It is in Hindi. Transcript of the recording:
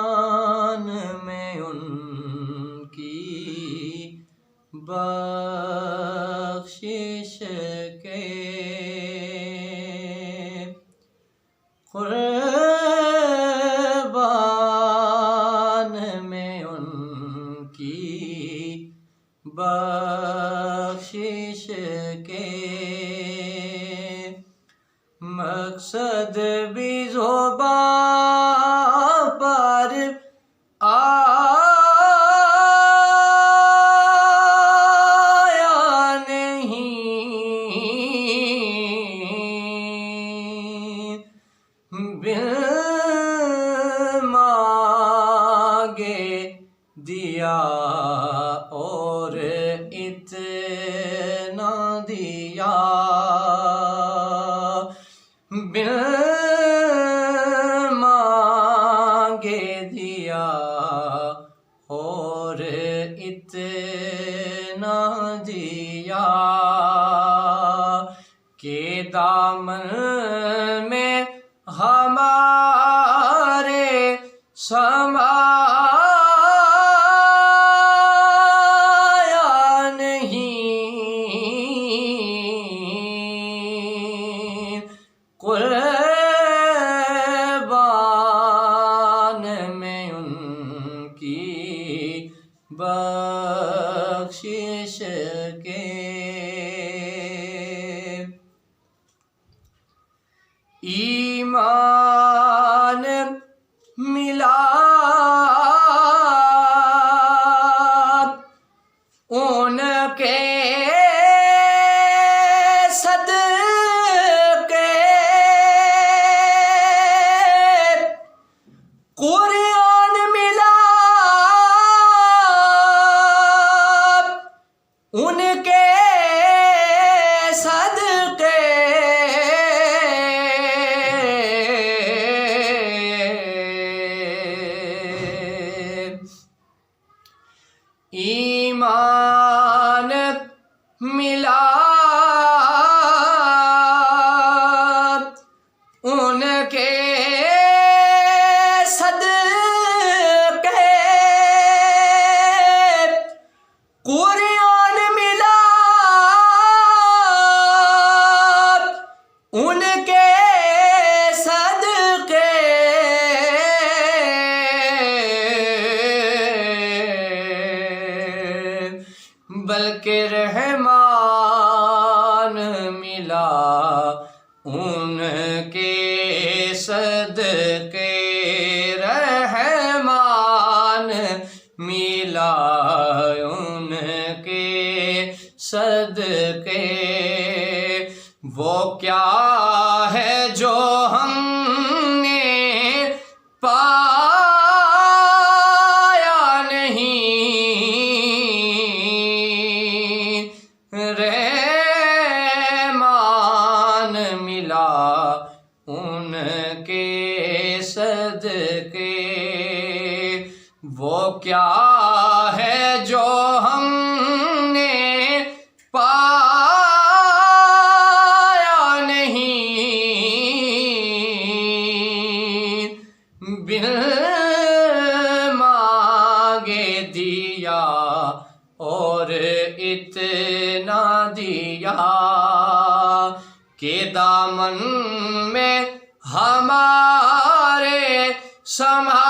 कुर्बान में उनकी बख्शिश के, कुर्बान में उनकी बख्शिश के, मकसद भी ज़ुबां पर आया नहीं, बिन मांगे दिया और इतना दिया, बिन मांगे दिया और इतना दिया, के दामन में हमारे समाया नहीं, कुर्बान में उनकी बख्शिश के। ईमान मिला उनके सदके, कुरान मिला उनके सदके, ईमान मिला उनके सदके, कुरान मिला उनके सदके, बल्कि रहमान मिला उनके सदके, रहमान मिला उनके सदके। वो क्या है जो हमने पाया नहीं, रहमान मिला उनके सदके। वो क्या है जो हमने पाया नहीं, बिन मांगे दिया और इतना दिया, के दामन में हमारे समा